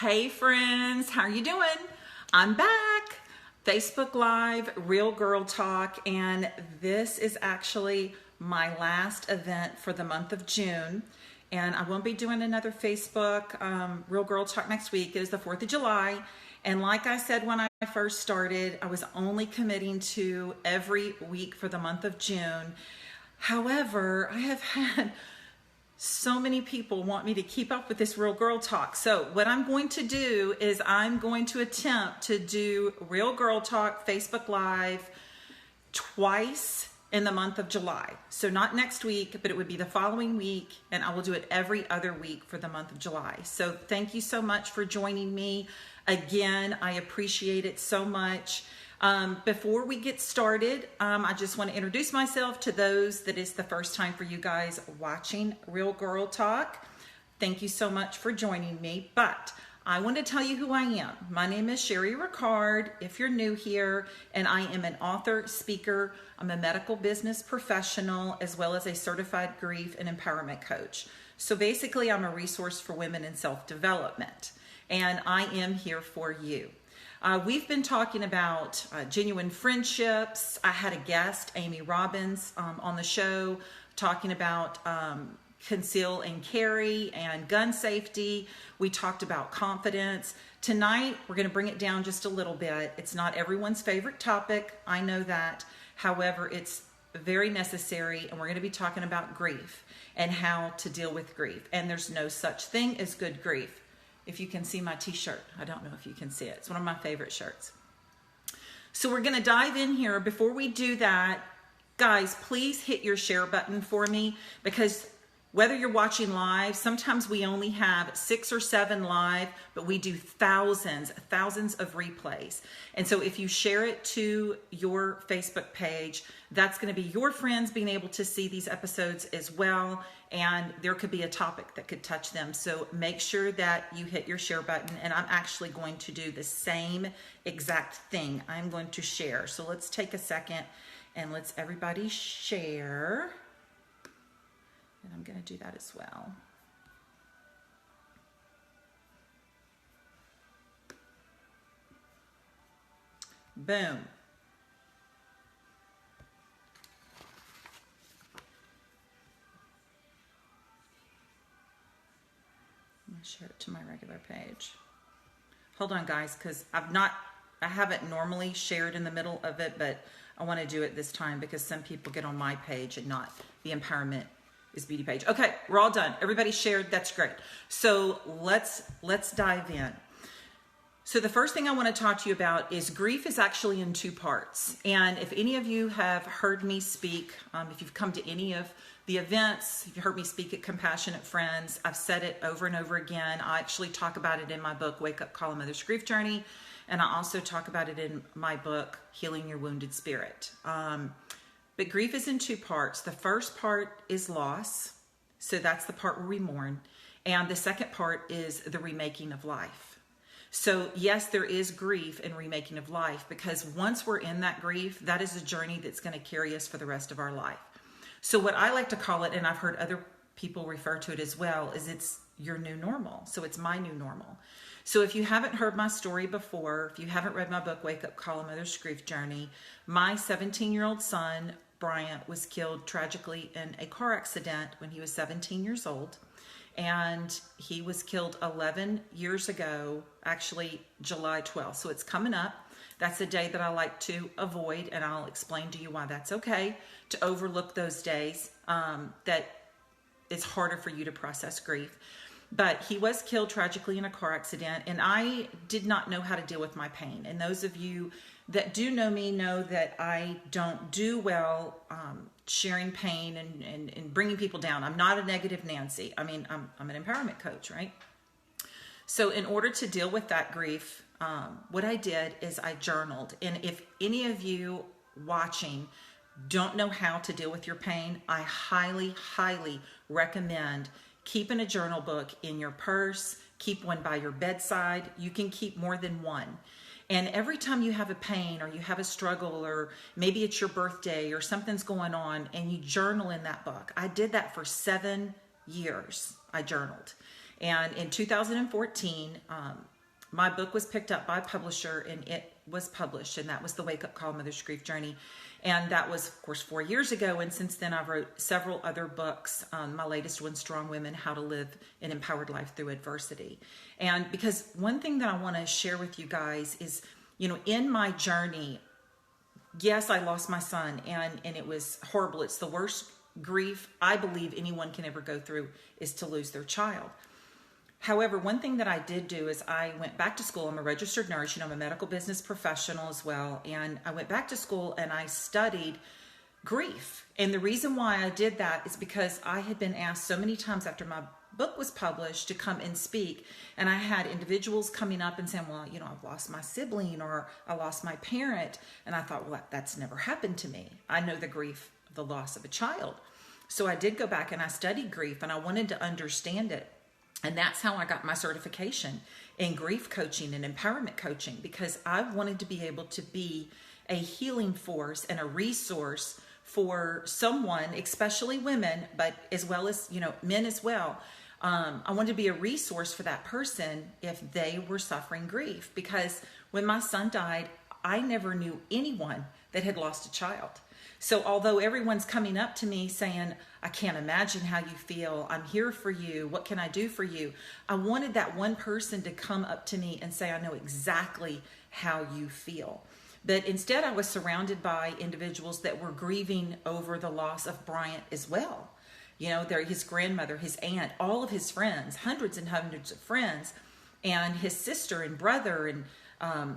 Hey friends, how are you doing? I'm back. Facebook Live, Real Girl Talk, and this is actually my last event for the month of June. And I won't be doing another Facebook Real Girl Talk next week. It is the 4th of July. And like I said when I first started, I was only committing to every week for the month of June. However, I have had so many people want me to keep up with this Real Girl Talk. So what I'm going to do is I'm going to attempt to do Real Girl Talk Facebook Live twice in the month of July. So not next week, but it would be the following week, and I will do it every other week for the month of July. So thank you so much for joining me. Again, I appreciate it so much. Before we get started, I just want to introduce myself to those that is the first time for you guys watching Real Girl Talk. Thank you so much for joining me, but I want to tell you who I am. My name is CHERIE RICKARD, if you're new here, and I am an author, speaker, I'm a medical business professional, as well as a certified grief and empowerment coach. So basically, I'm a resource for women in self-development, and I am here for you. We've been talking about genuine friendships. I had a guest, Amy Robbins, on the show talking about conceal and carry and gun safety. We talked about confidence. Tonight, we're going to bring it down just a little bit. It's not everyone's favorite topic. I know that. However, it's very necessary, and we're going to be talking about grief and how to deal with grief. And there's no such thing as good grief. If you can see my t-shirt, I don't know if you can see it. It's one of my favorite shirts. So we're going to dive in here. Before we do that, guys, please hit your share button for me, because whether you're watching live, sometimes we only have 6 or 7 live, but we do thousands of replays. And so if you share it to your Facebook page, that's going to be your friends being able to see these episodes as well. And there could be a topic that could touch them. So make sure that you hit your share button. And I'm actually going to do the same exact thing. I'm going to share. So let's take a second and let's everybody share. And I'm going to do that as well. Boom. I'm going to share it to my regular page. Hold on, guys, because I haven't normally shared in the middle of it, but I want to do it this time because some people get on my page and not the empowerment is beauty page. Okay, we're all done. Everybody shared. That's great. So let's dive in. So the first thing I want to talk to you about is grief is actually in 2 parts. And if any of you have heard me speak, if you've come to any of the events, if you heard me speak at Compassionate Friends, I've said it over and over again. I actually talk about it in my book, Wake Up, Call a Mother's Grief Journey. And I also talk about it in my book, Healing Your Wounded Spirit. But grief is in 2 parts. The first part is loss. So that's the part where we mourn. And the second part is the remaking of life. So yes, there is grief in remaking of life, because once we're in that grief, that is a journey that's going to carry us for the rest of our life. So what I like to call it, and I've heard other people refer to it as well, is it's your new normal. So it's my new normal. So if you haven't heard my story before, if you haven't read my book, Wake Up, Call a Mother's Grief Journey, my 17-year-old son, Bryant, was killed tragically in a car accident when he was 17 years old. And he was killed 11 years ago, actually July 12th. So it's coming up. That's a day that I like to avoid, and I'll explain to you why that's okay, to overlook those days that it's harder for you to process grief. But he was killed tragically in a car accident, and I did not know how to deal with my pain. And those of you that do know me know that I don't do well sharing pain and bringing people down. I'm not a negative Nancy. I mean, I'm an empowerment coach, right? So in order to deal with that grief, what I did is I journaled. And if any of you watching don't know how to deal with your pain, I highly, highly recommend keeping a journal book in your purse. Keep one by your bedside. You can keep more than one. And every time you have a pain or you have a struggle, or maybe it's your birthday or something's going on, and you journal in that book. I did that for 7 years. I journaled. And in 2014, my book was picked up by a publisher and it was published, and that was The Wake Up Call, Mother's Grief Journey. And that was, of course, 4 years ago. And since then, I've wrote several other books. My latest one, Strong Women, How to Live an Empowered Life Through Adversity. And because one thing that I want to share with you guys is, in my journey, yes, I lost my son, and it was horrible. It's the worst grief I believe anyone can ever go through, is to lose their child. However, one thing that I did do is I went back to school. I'm a registered nurse, I'm a medical business professional as well. And I went back to school and I studied grief. And the reason why I did that is because I had been asked so many times after my book was published to come and speak. And I had individuals coming up and saying, well, I've lost my sibling, or I lost my parent. And I thought, well, that's never happened to me. I know the grief of the loss of a child. So I did go back and I studied grief, and I wanted to understand it. And that's how I got my certification in grief coaching and empowerment coaching, because I wanted to be able to be a healing force and a resource for someone, especially women, but as well as, men as well. I wanted to be a resource for that person if they were suffering grief, because when my son died, I never knew anyone that had lost a child. So although everyone's coming up to me saying, I can't imagine how you feel, I'm here for you, what can I do for you? I wanted that one person to come up to me and say, I know exactly how you feel. But instead, I was surrounded by individuals that were grieving over the loss of Bryant as well. His grandmother, his aunt, all of his friends, hundreds and hundreds of friends, and his sister and brother and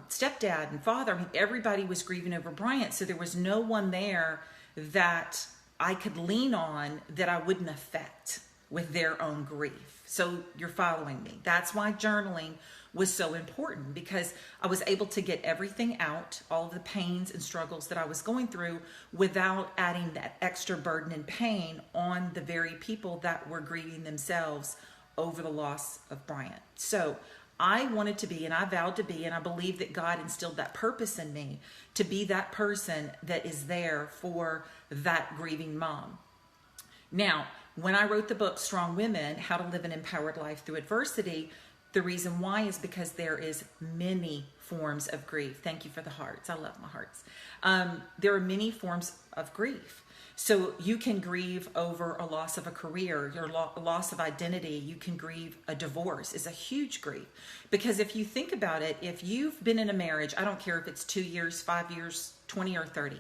stepdad and father. Everybody was grieving over Bryant, so there was no one there that I could lean on that I wouldn't affect with their own grief. So you're following me. That's why journaling was so important, because I was able to get everything out, all of the pains and struggles that I was going through, without adding that extra burden and pain on the very people that were grieving themselves over the loss of Bryant. So I wanted to be, and I vowed to be, and I believe that God instilled that purpose in me to be that person that is there for that grieving mom. Now, when I wrote the book, Strong Women, How to Live an Empowered Life Through Adversity, the reason why is because there is many forms of grief. Thank you for the hearts. I love my hearts. There are many forms of grief. So you can grieve over a loss of a career, your loss of identity. You can grieve a divorce is a huge grief. Because if you think about it, if you've been in a marriage, I don't care if it's 2 years, 5 years, 20 or 30,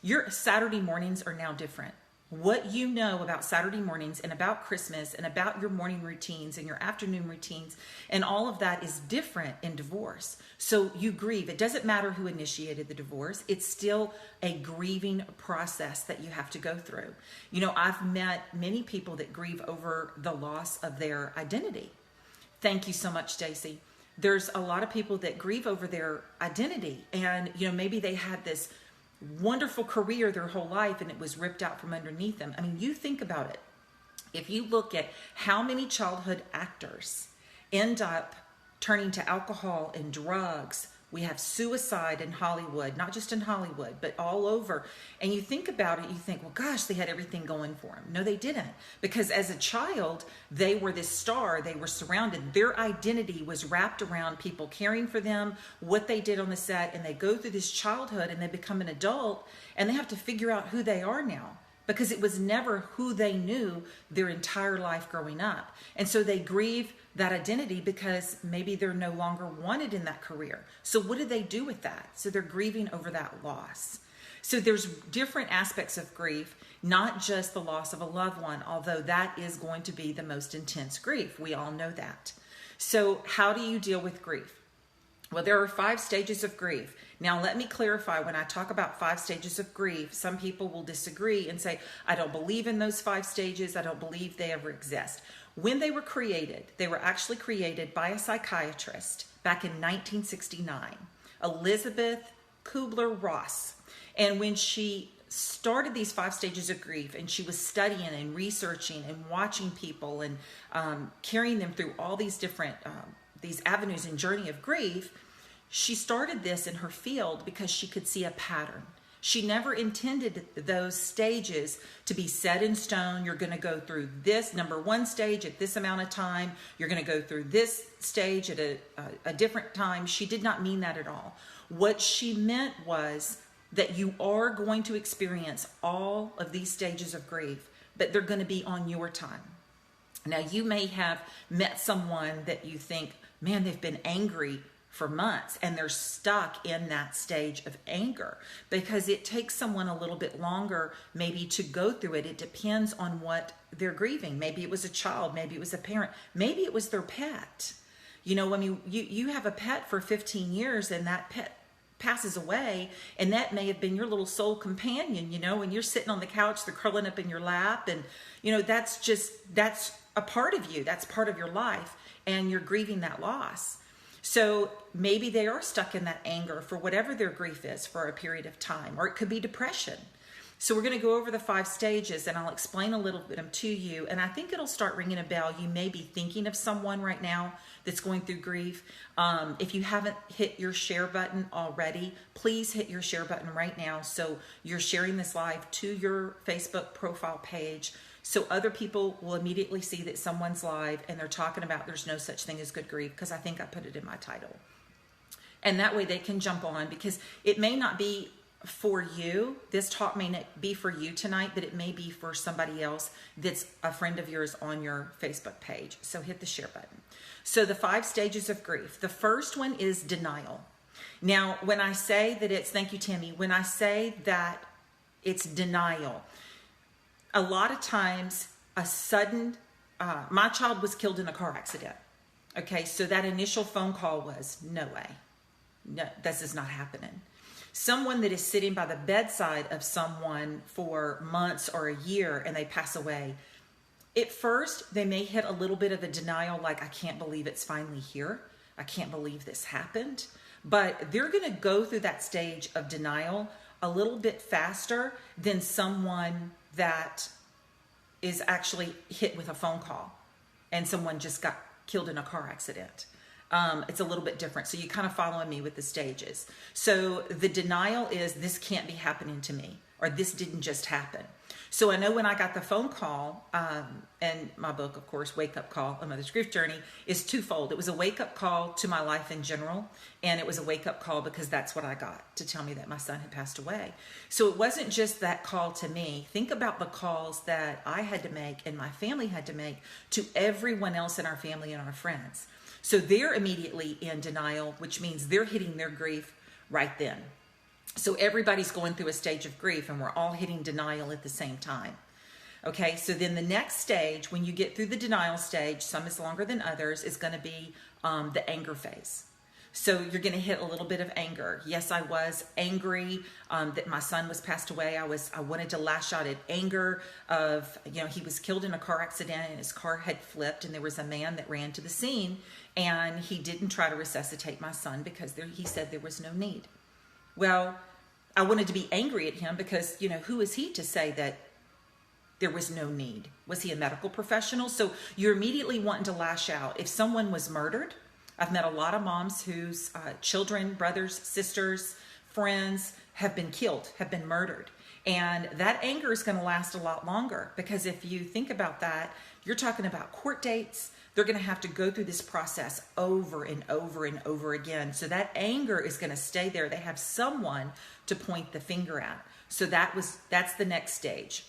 your Saturday mornings are now different. What you know about Saturday mornings and about Christmas and about your morning routines and your afternoon routines and all of that is different in divorce. So you grieve. It doesn't matter who initiated the divorce. It's still a grieving process that you have to go through. I've met many people that grieve over the loss of their identity. Thank you so much, Stacy. There's a lot of people that grieve over their identity, and maybe they had this wonderful career their whole life and it was ripped out from underneath them. I mean, you think about it. If you look at how many childhood actors end up turning to alcohol and drugs, we have suicide in Hollywood, not just in Hollywood, but all over. And you think about it, you think, well, gosh, they had everything going for them. No, they didn't. Because as a child, they were this star. They were surrounded. Their identity was wrapped around people caring for them, what they did on the set. And they go through this childhood and they become an adult and they have to figure out who they are now. Because it was never who they knew their entire life growing up. And so they grieve that identity because maybe they're no longer wanted in that career. So what do they do with that? So they're grieving over that loss. So there's different aspects of grief, not just the loss of a loved one, although that is going to be the most intense grief. We all know that. So how do you deal with grief? Well, there are 5 stages of grief. Now, let me clarify, when I talk about 5 stages of grief, some people will disagree and say, I don't believe in those 5 stages. I don't believe they ever exist. When they were created, they were actually created by a psychiatrist back in 1969, Elizabeth Kubler-Ross. And when she started these 5 stages of grief and she was studying and researching and watching people and carrying them through all these different these avenues and journey of grief, she started this in her field because she could see a pattern. She never intended those stages to be set in stone. You're going to go through this number one stage at this amount of time. You're going to go through this stage at a different time. She did not mean that at all. What she meant was that you are going to experience all of these stages of grief, but they're going to be on your time. Now, you may have met someone that you think, man, they've been angry for months and they're stuck in that stage of anger because it takes someone a little bit longer maybe to go through it. It depends on what they're grieving. Maybe it was a child, maybe it was a parent, maybe it was their pet. You know, I mean, you have a pet for 15 years and that pet passes away, and that may have been your little soul companion, you know, and you're sitting on the couch, they're curling up in your lap, and you know, that's a part of you, that's part of your life, and you're grieving that loss. So maybe they are stuck in that anger for whatever their grief is for a period of time, or it could be depression. So we're going to go over the 5 stages and I'll explain a little bit of them to you. And I think it'll start ringing a bell. You may be thinking of someone right now that's going through grief. If you haven't hit your share button already, please hit your share button right now. So you're sharing this live to your Facebook profile page, so other people will immediately see that someone's live and they're talking about there's no such thing as good grief, because I think I put it in my title. And that way they can jump on, because it may not be for you. This talk may not be for you tonight, but it may be for somebody else that's a friend of yours on your Facebook page. So hit the share button. So the 5 stages of grief. The first one is denial. Now, when I say that it's, thank you, Tammy, when I say that it's denial, a lot of times a sudden, my child was killed in a car accident. Okay, so that initial phone call was, no way, no, this is not happening. Someone that is sitting by the bedside of someone for months or a year and they pass away, at first they may hit a little bit of a denial, like, I can't believe it's finally here. I can't believe this happened. But they're going to go through that stage of denial a little bit faster than someone that is actually hit with a phone call and someone just got killed in a car accident. It's a little bit different. So you kind of following me with the stages. So the denial is, this can't be happening to me, or this didn't just happen. So I know when I got the phone call, and my book, of course, Wake Up Call, A Mother's Grief Journey, is twofold. It was a wake-up call to my life in general, and it was a wake-up call because that's what I got to tell me that my son had passed away. So it wasn't just that call to me. Think about the calls that I had to make and my family had to make to everyone else in our family and our friends. So they're immediately in denial, which means they're hitting their grief right then. So everybody's going through a stage of grief and we're all hitting denial at the same time. Okay, so then the next stage, when you get through the denial stage, some is longer than others, is going to be the anger phase. So you're going to hit a little bit of anger. Yes, I was angry that my son was passed away. I wanted to lash out at anger of, you know, he was killed in a car accident and his car had flipped and there was a man that ran to the scene and he didn't try to resuscitate my son because he said there was no need. Well, I wanted to be angry at him because, you know, who is he to say that there was no need? Was he a medical professional? So you're immediately wanting to lash out. If someone was murdered, I've met a lot of moms whose children, brothers, sisters, friends have been killed, have been murdered. And that anger is going to last a lot longer, because if you think about that, you're talking about court dates. They're going to have to go through this process over and over and over again. So that anger is going to stay there. They have someone to point the finger at. So that's the next stage.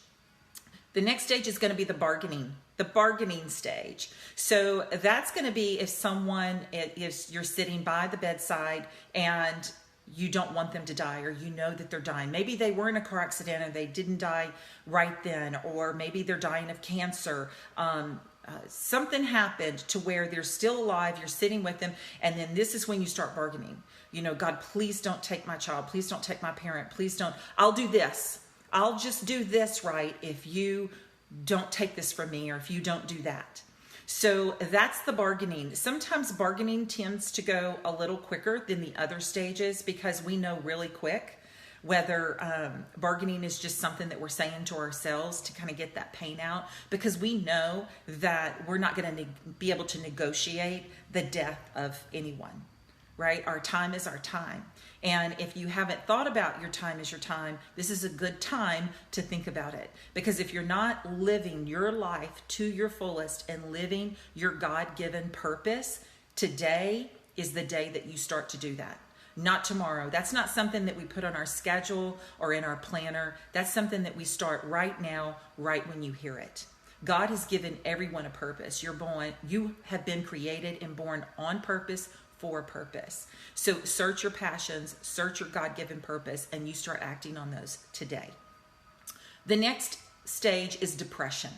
The next stage is going to be the bargaining stage. So that's going to be if you're sitting by the bedside and you don't want them to die, or you know that they're dying. Maybe they were in a car accident and they didn't die right then, or maybe they're dying of cancer. Something happened to where they're still alive, you're sitting with them, and then this is when you start bargaining. You know, God, please don't take my child. Please don't take my parent. Please don't. I'll do this. I'll just do this right if you don't take this from me, or if you don't do that. So that's the bargaining. Sometimes bargaining tends to go a little quicker than the other stages, because we know really quick whether bargaining is just something that we're saying to ourselves to kind of get that pain out, because we know that we're not going to be able to negotiate the death of anyone, right? Our time is our time. And if you haven't thought about your time is your time, this is a good time to think about it. Because if you're not living your life to your fullest and living your God-given purpose, today is the day that you start to do that. Not tomorrow. That's not something that we put on our schedule or in our planner. That's something that we start right now, right when you hear it. God has given everyone a purpose. You have been created and born on purpose, for a purpose. So search your passions, search your God-given purpose, and you start acting on those today. The next stage is depression.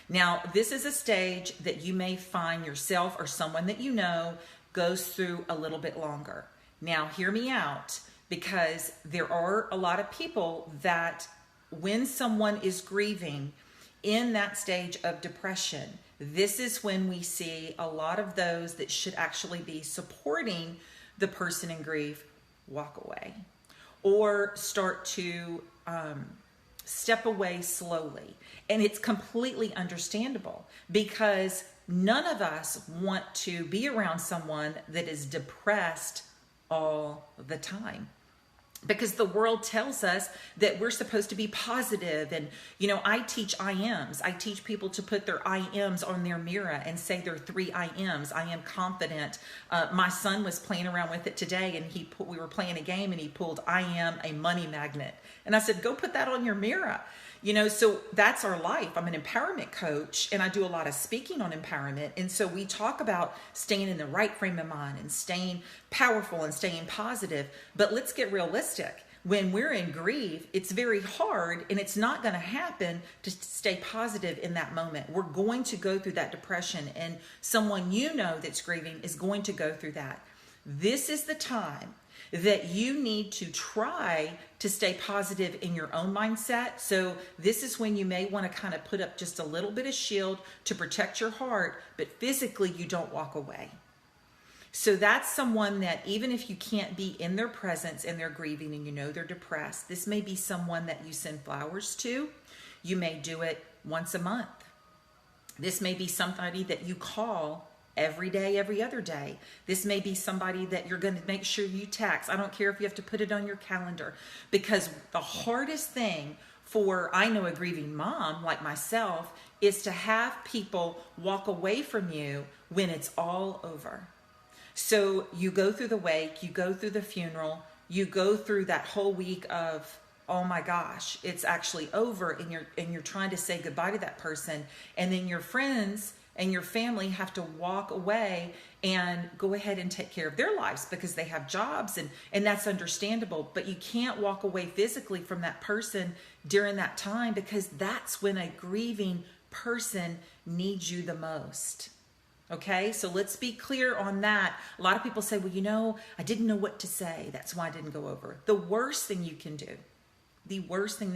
Now, this is a stage that you may find yourself or someone that you know goes through a little bit longer. Now, hear me out, because there are a lot of people that when someone is grieving in that stage of depression, this is when we see a lot of those that should actually be supporting the person in grief walk away or start to step away slowly. And it's completely understandable, because none of us want to be around someone that is depressed all the time. Because the world tells us that we're supposed to be positive. And, I teach I ams. I teach people to put their I ams on their mirror and say their 3 I ams. I am confident. My son was playing around with it today, and we were playing a game, and he pulled I am a money magnet. And I said, go put that on your mirror. So that's our life. I'm an empowerment coach, and I do a lot of speaking on empowerment. And so we talk about staying in the right frame of mind and staying powerful and staying positive. But let's get realistic. When we're in grief, it's very hard, and it's not going to happen to stay positive in that moment. We're going to go through that depression, and someone that's grieving is going to go through that. This is the time that you need to try to stay positive in your own mindset. So this is when you may want to kind of put up just a little bit of shield to protect your heart, but physically you don't walk away. So that's someone that even if you can't be in their presence and they're grieving and they're depressed, this may be someone that you send flowers to. You may do it once a month. This may be somebody that you call every day, every other day. This may be somebody that you're going to make sure you text. I don't care if you have to put it on your calendar, because the hardest thing for, I know, a grieving mom like myself is to have people walk away from you when it's all over. So you go through the wake, you go through the funeral, you go through that whole week of, oh my gosh, it's actually over, and you're trying to say goodbye to that person, and then your friends and your family have to walk away and go ahead and take care of their lives because they have jobs, and that's understandable. But you can't walk away physically from that person during that time, because that's when a grieving person needs you the most. Okay, so let's be clear on that. A lot of people say, well, I didn't know what to say. That's why I didn't go over. The worst thing that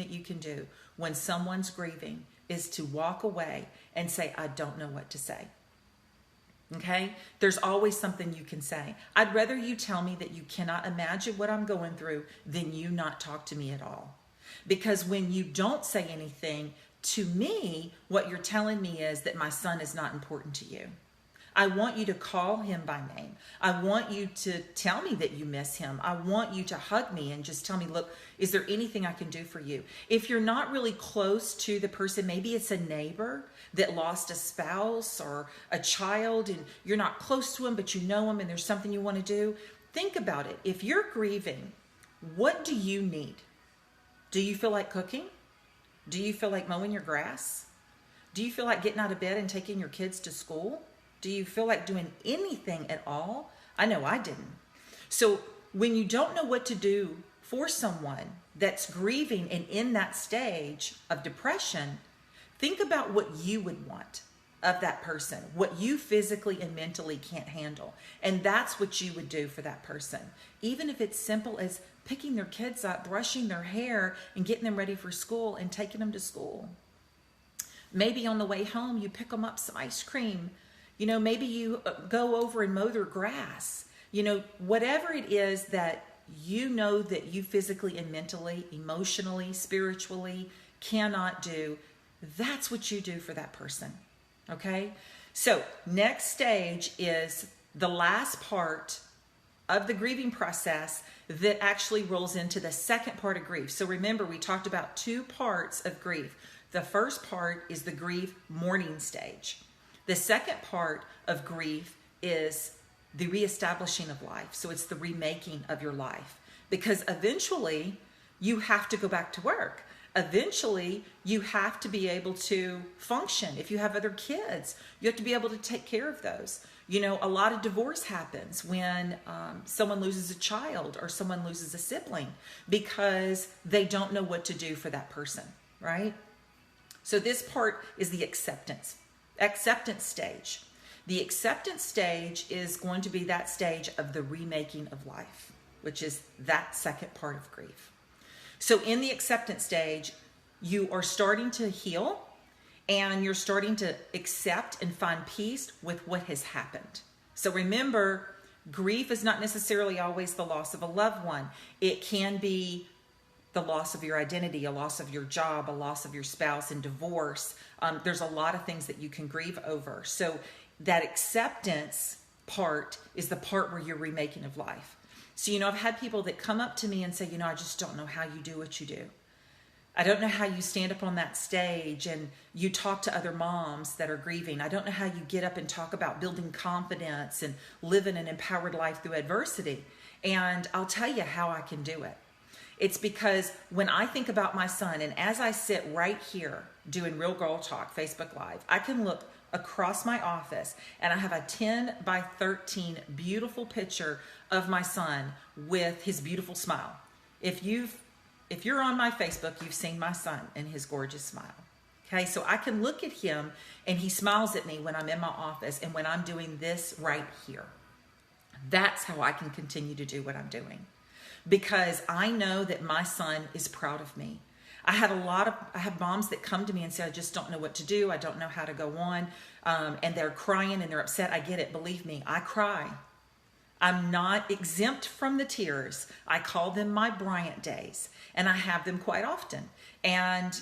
you can do when someone's grieving is to walk away and say, I don't know what to say. Okay? There's always something you can say. I'd rather you tell me that you cannot imagine what I'm going through than you not talk to me at all. Because when you don't say anything, to me, what you're telling me is that my son is not important to you. I want you to call him by name. I want you to tell me that you miss him. I want you to hug me and just tell me, look, is there anything I can do for you? If you're not really close to the person, maybe it's a neighbor that lost a spouse or a child, and you're not close to him, but you know him and there's something you want to do. Think about it. If you're grieving, what do you need? Do you feel like cooking? Do you feel like mowing your grass? Do you feel like getting out of bed and taking your kids to school? Do you feel like doing anything at all? I know I didn't. So when you don't know what to do for someone that's grieving and in that stage of depression, think about what you would want of that person, what you physically and mentally can't handle. And that's what you would do for that person. Even if it's simple as picking their kids up, brushing their hair, and getting them ready for school and taking them to school. Maybe on the way home, you pick them up some ice cream. Maybe you go over and mow their grass. Whatever it is that that you physically and mentally, emotionally, spiritually cannot do, that's what you do for that person. Okay? So next stage is the last part of the grieving process that actually rolls into the second part of grief. So remember, we talked about two parts of grief. The first part is the grief mourning stage. The second part of grief is the reestablishing of life. So it's the remaking of your life, because eventually you have to go back to work. Eventually you have to be able to function. If you have other kids, you have to be able to take care of those. You know, a lot of divorce happens when someone loses a child or someone loses a sibling because they don't know what to do for that person, right? So this part is the acceptance stage. The acceptance stage is going to be that stage of the remaking of life, which is that second part of grief. So in the acceptance stage, you are starting to heal and you're starting to accept and find peace with what has happened. So remember, grief is not necessarily always the loss of a loved one. It can be the loss of your identity, a loss of your job, a loss of your spouse, and divorce. There's a lot of things that you can grieve over. So that acceptance part is the part where you're remaking of life. So, you know, I've had people that come up to me and say, you know, I just don't know how you do what you do. I don't know how you stand up on that stage and you talk to other moms that are grieving. I don't know how you get up and talk about building confidence and living an empowered life through adversity. And I'll tell you how I can do it. It's because when I think about my son, and as I sit right here doing Real Girl Talk, Facebook Live, I can look across my office and I have a 10 by 13 beautiful picture of my son with his beautiful smile. If you're on my Facebook, you've seen my son and his gorgeous smile. Okay, so I can look at him and he smiles at me when I'm in my office and when I'm doing this right here. That's how I can continue to do what I'm doing, because I know that my son is proud of me. I have moms that come to me and say, I just don't know what to do. I don't know how to go on. And they're crying and they're upset. I get it. Believe me, I cry. I'm not exempt from the tears. I call them my Bryant days, and I have them quite often. And,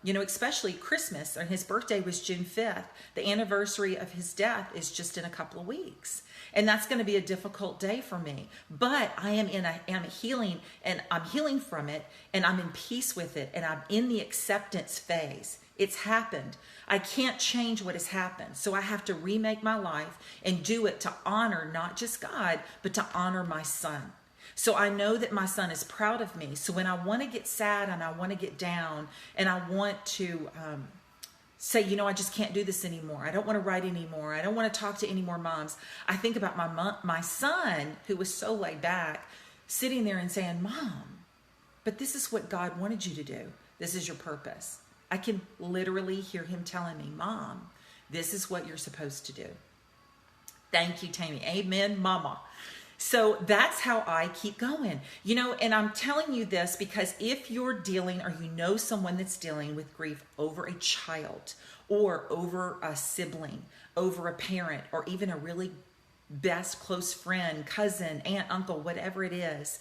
you know, especially Christmas, and his birthday was June 5th. The anniversary of his death is just in a couple of weeks. And that's going to be a difficult day for me. But I am I'm healing, and I'm healing from it, and I'm in peace with it, and I'm in the acceptance phase. It's happened. I can't change what has happened. So I have to remake my life and do it to honor not just God, but to honor my son. So I know that my son is proud of me. So when I want to get sad and I want to get down and I want to say, you know, I just can't do this anymore. I don't want to write anymore. I don't want to talk to any more moms. I think about my son, who was so laid back, sitting there and saying, Mom, but this is what God wanted you to do. This is your purpose. I can literally hear him telling me, Mom, this is what you're supposed to do. Thank you, Tammy. Amen, Mama. So that's how I keep going. You know, and I'm telling you this because if you're dealing, or you know someone that's dealing with grief over a child or over a sibling, over a parent, or even a really best close friend, cousin, aunt, uncle, whatever it is,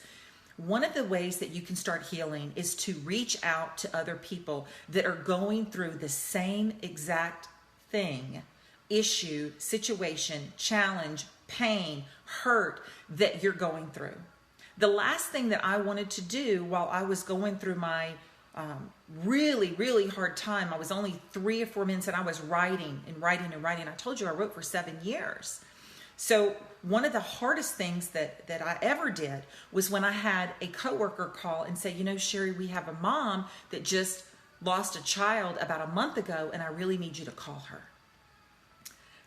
one of the ways that you can start healing is to reach out to other people that are going through the same exact thing, issue, situation, challenge, pain, hurt that you're going through. The last thing that I wanted to do while I was going through my really, really hard time, I was only 3 or 4 minutes and I was writing. I told you I wrote for 7 years. So one of the hardest things that I ever did was when I had a coworker call and say, you know, Cherie, we have a mom that just lost a child about a month ago and I really need you to call her.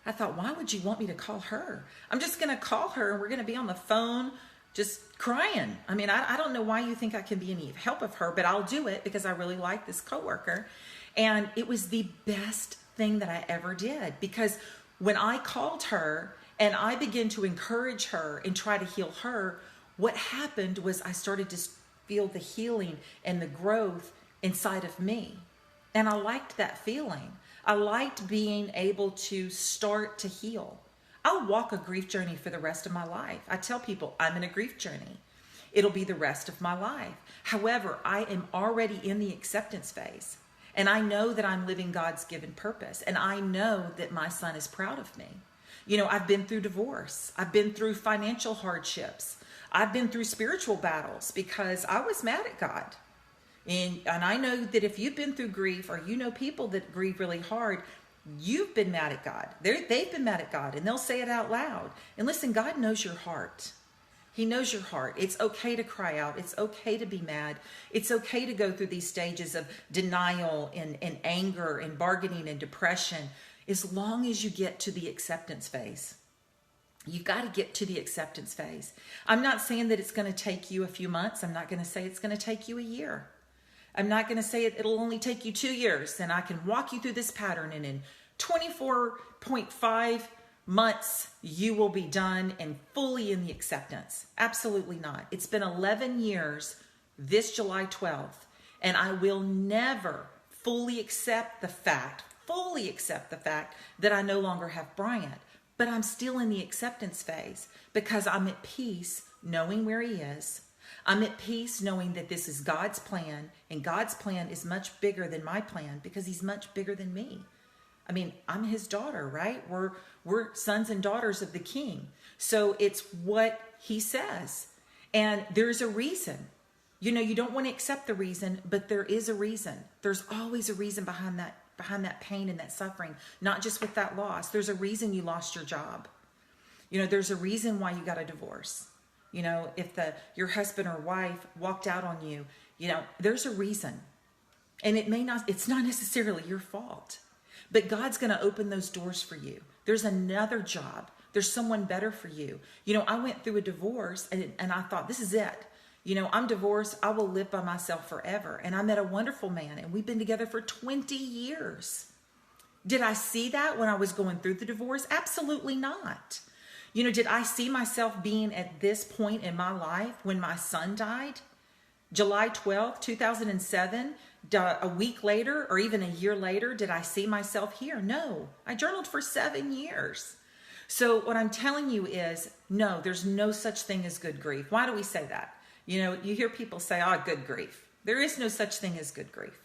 I thought, why would you want me to call her? I'm just going to call her and we're going to be on the phone just crying. I mean, I don't know why you think I can be any help of her, but I'll do it because I really like this coworker. And it was the best thing that I ever did, because when I called her and I began to encourage her and try to heal her, what happened was I started to feel the healing and the growth inside of me. And I liked that feeling. I liked being able to start to heal. I'll walk a grief journey for the rest of my life. I tell people I'm in a grief journey. It'll be the rest of my life. However, I am already in the acceptance phase. And I know that I'm living God's given purpose. And I know that my son is proud of me. I've been through divorce. I've been through financial hardships. I've been through spiritual battles because I was mad at God. And I know that if you've been through grief, or people that grieve really hard, you've been mad at God. They've been mad at God, and they'll say it out loud. And listen, God knows your heart. He knows your heart. It's okay to cry out. It's okay to be mad. It's okay to go through these stages of denial and anger and bargaining and depression, as long as you get to the acceptance phase. You've got to get to the acceptance phase. I'm not saying that it's going to take you a few months. I'm not going to say it's going to take you a year. I'm not going to say it'll only take you 2 years, and I can walk you through this pattern, and in 24.5 months, you will be done and fully in the acceptance. Absolutely not. It's been 11 years this July 12th, and I will never fully accept the fact that I no longer have Bryant, but I'm still in the acceptance phase because I'm at peace knowing where he is. I'm at peace knowing that this is God's plan, and God's plan is much bigger than my plan because he's much bigger than me. I mean, I'm his daughter, right? We're sons and daughters of the King. So it's what he says. And there's a reason. You don't want to accept the reason, but there is a reason. There's always a reason behind that pain and that suffering, not just with that loss. There's a reason you lost your job. There's a reason why you got a divorce. If your husband or wife walked out on you, there's a reason. And it's not necessarily your fault. But God's going to open those doors for you. There's another job. There's someone better for you. I went through a divorce and I thought, this is it. I'm divorced. I will live by myself forever. And I met a wonderful man, and we've been together for 20 years. Did I see that when I was going through the divorce? Absolutely not. Did I see myself being at this point in my life when my son died? July 12th, 2007, a week later or even a year later, did I see myself here? No, I journaled for 7 years. So what I'm telling you is, no, there's no such thing as good grief. Why do we say that? You hear people say, good grief. There is no such thing as good grief.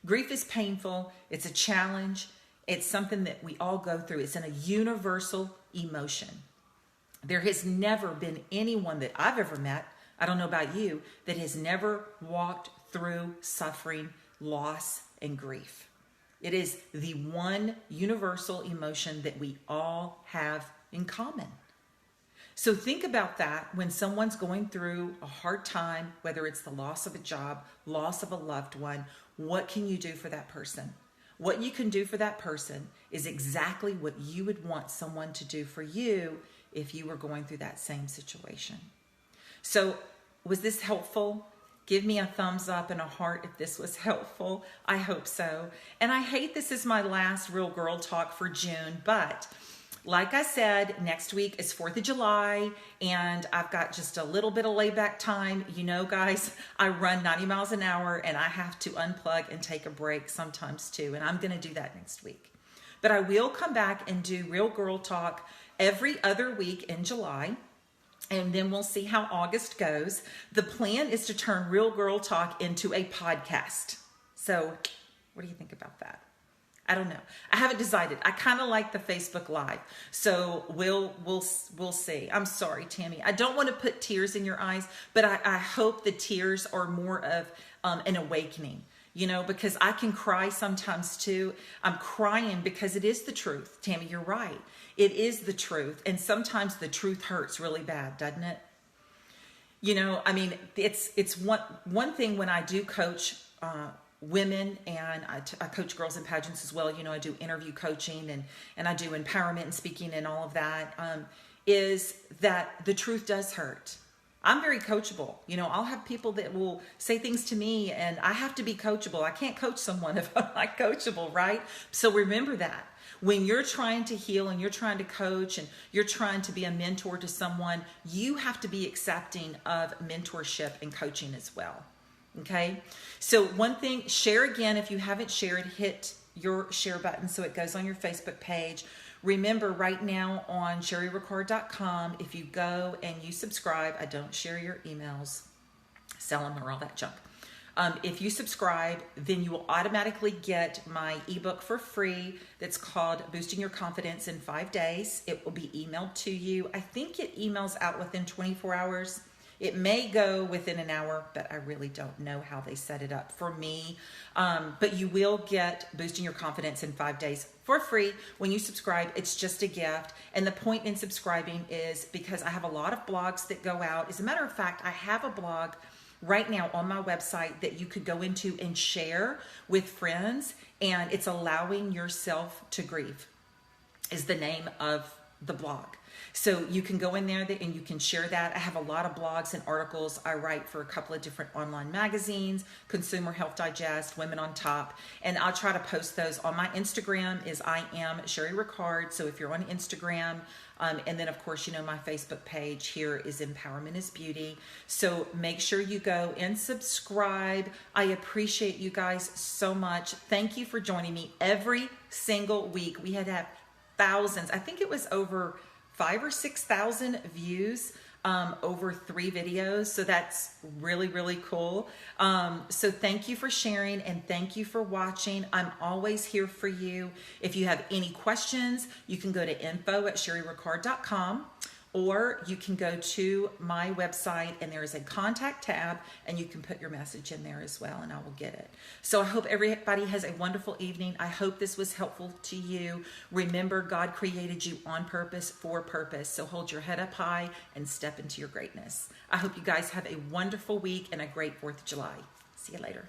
Grief is painful. It's a challenge. It's something that we all go through. It's a universal emotion. There has never been anyone that I've ever met, I don't know about you, that has never walked through suffering, loss, and grief. It is the one universal emotion that we all have in common. So think about that when someone's going through a hard time, whether it's the loss of a job, loss of a loved one. What can you do for that person? What you can do for that person is exactly what you would want someone to do for you if you were going through that same situation. So was this helpful? Give me a thumbs up and a heart if this was helpful. I hope so. And I hate this is my last Real Girl Talk for June, but like I said, next week is 4th of July, and I've got just a little bit of layback time. Guys, I run 90 miles an hour, and I have to unplug and take a break sometimes too, and I'm going to do that next week. But I will come back and do Real Girl Talk every other week in July, and then we'll see how August goes. The plan is to turn Real Girl Talk into a podcast. So what do you think about that? I don't know. I haven't decided. I kind of like the Facebook Live. So we'll see. I'm sorry, Tammy. I don't want to put tears in your eyes, but I hope the tears are more of an awakening, because I can cry sometimes too. I'm crying because it is the truth. Tammy, you're right. It is the truth. And sometimes the truth hurts really bad, doesn't it? It's one thing when I do coach women, and I coach girls in pageants as well. I do interview coaching and I do empowerment and speaking and all of that, is that the truth does hurt. I'm very coachable. I'll have people that will say things to me, and I have to be coachable. I can't coach someone if I'm not coachable, right? So remember that. When you're trying to heal and you're trying to coach and you're trying to be a mentor to someone, you have to be accepting of mentorship and coaching as well. Okay, so one thing, share again. If you haven't shared, hit your share button so it goes on your Facebook page. Remember, right now on CHERIERICKARD.com, if you go and you subscribe, I don't share your emails, sell them or all that junk. If you subscribe, then you will automatically get my ebook for free that's called Boosting Your Confidence in 5 Days. It will be emailed to you. I think it emails out within 24 hours. It may go within an hour, but I really don't know how they set it up for me. But you will get Boosting Your Confidence in 5 Days for free when you subscribe. It's just a gift. And the point in subscribing is because I have a lot of blogs that go out. As a matter of fact, I have a blog right now on my website that you could go into and share with friends, and it's Allowing Yourself to Grieve is the name of the blog. So you can go in there and you can share that. I have a lot of blogs and articles. I write for a couple of different online magazines, Consumer Health Digest, Women on Top, and I'll try to post those on my Instagram is I am CHERIE RICKARD. So if you're on Instagram, and then of course, you know, my Facebook page here is Empowerment is Beauty. So make sure you go and subscribe. I appreciate you guys so much. Thank you for joining me every single week. We had to have thousands. I think it was over 5,000 or 6,000 views over 3 videos. So that's really, really cool. So thank you for sharing and thank you for watching. I'm always here for you. If you have any questions, you can go to info@CHERIERICKARD.com, or you can go to my website and there is a contact tab and you can put your message in there as well and I will get it. So I hope everybody has a wonderful evening. I hope this was helpful to you. Remember, God created you on purpose for purpose. So hold your head up high and step into your greatness. I hope you guys have a wonderful week and a great 4th of July. See you later.